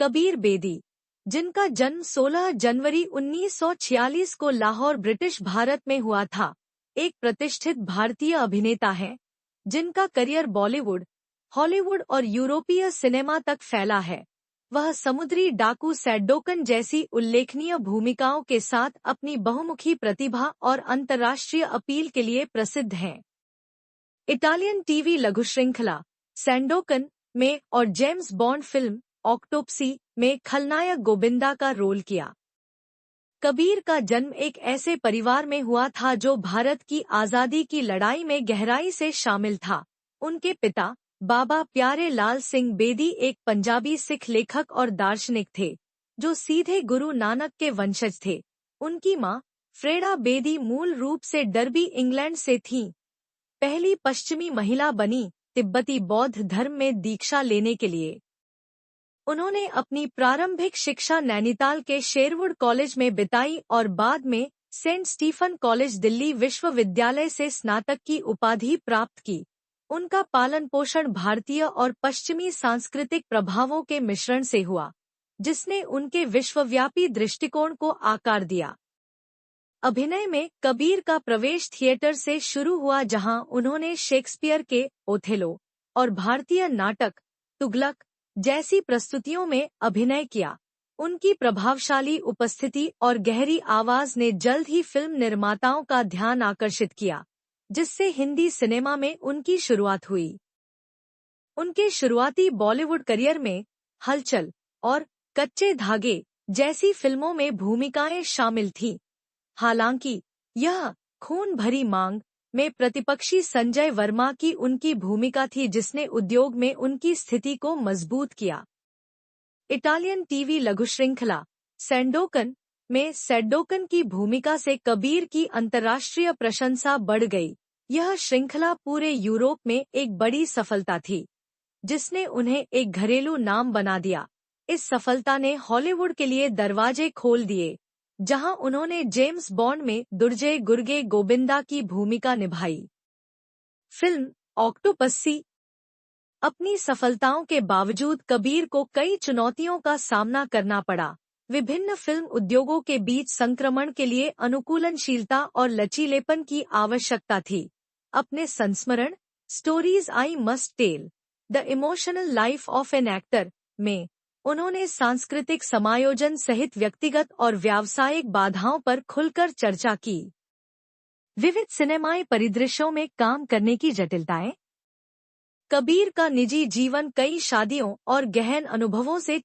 कबीर बेदी, जिनका जन्म 16 जनवरी 1946 को लाहौर, ब्रिटिश भारत में हुआ था, एक प्रतिष्ठित भारतीय अभिनेता हैं, जिनका करियर बॉलीवुड, हॉलीवुड और यूरोपीय सिनेमा तक फैला है। वह समुद्री डाकू सैंडोकन जैसी उल्लेखनीय भूमिकाओं के साथ अपनी बहुमुखी प्रतिभा और अंतर्राष्ट्रीय अपील के लिए प्रसिद्ध हैं। इटालियन टीवी लघु श्रृंखला सैंडोकन में और जेम्स बॉन्ड फिल्म ऑक्टोपसी में खलनायक गोविंदा का रोल किया। कबीर का जन्म एक ऐसे परिवार में हुआ था जो भारत की आज़ादी की लड़ाई में गहराई से शामिल था। उनके पिता बाबा प्यारे लाल सिंह बेदी एक पंजाबी सिख लेखक और दार्शनिक थे, जो सीधे गुरु नानक के वंशज थे। उनकी मां फ्रेडा बेदी मूल रूप से डर्बी, इंग्लैंड से थीं। पहली पश्चिमी महिला बनी तिब्बती बौद्ध धर्म में दीक्षा लेने के लिए। उन्होंने अपनी प्रारंभिक शिक्षा नैनीताल के शेरवुड कॉलेज में बिताई और बाद में सेंट स्टीफन कॉलेज, दिल्ली विश्वविद्यालय से स्नातक की उपाधि प्राप्त की। उनका पालन पोषण भारतीय और पश्चिमी सांस्कृतिक प्रभावों के मिश्रण से हुआ, जिसने उनके विश्वव्यापी दृष्टिकोण को आकार दिया। अभिनय में कबीर का प्रवेश थिएटर से शुरू हुआ, जहां उन्होंने शेक्सपियर के ओथेलो और भारतीय नाटक तुगलक जैसी प्रस्तुतियों में अभिनय किया। उनकी प्रभावशाली उपस्थिति और गहरी आवाज ने जल्द ही फिल्म निर्माताओं का ध्यान आकर्षित किया, जिससे हिंदी सिनेमा में उनकी शुरुआत हुई। उनके शुरुआती बॉलीवुड करियर में हलचल और कच्चे धागे जैसी फिल्मों में भूमिकाएं शामिल थीं। हालांकि यह खून भरी मांग में प्रतिपक्षी संजय वर्मा की उनकी भूमिका थी, जिसने उद्योग में उनकी स्थिति को मजबूत किया। इटालियन टीवी लघु श्रृंखला सैंडोकन में सैंडोकन की भूमिका से कबीर की अंतर्राष्ट्रीय प्रशंसा बढ़ गई। यह श्रृंखला पूरे यूरोप में एक बड़ी सफलता थी, जिसने उन्हें एक घरेलू नाम बना दिया। इस सफलता ने हॉलीवुड के लिए दरवाजे खोल दिए, जहां उन्होंने जेम्स बॉन्ड में दुर्जय गुर्गे गोविंदा की भूमिका निभाई। फिल्म ऑक्टोपसी अपनी सफलताओं के बावजूद कबीर को कई चुनौतियों का सामना करना पड़ा। विभिन्न फिल्म उद्योगों के बीच संक्रमण के लिए अनुकूलनशीलता और लचीलेपन की आवश्यकता थी। अपने संस्मरण stories I must tell the emotional life of an actor में उन्होंने सांस्कृतिक समायोजन सहित व्यक्तिगत और व्यावसायिक बाधाओं पर खुलकर चर्चा की। विविध सिनेमाई परिदृश्यों में काम करने की जटिलताएं। कबीर का निजी जीवन कई शादियों और गहन अनुभवों से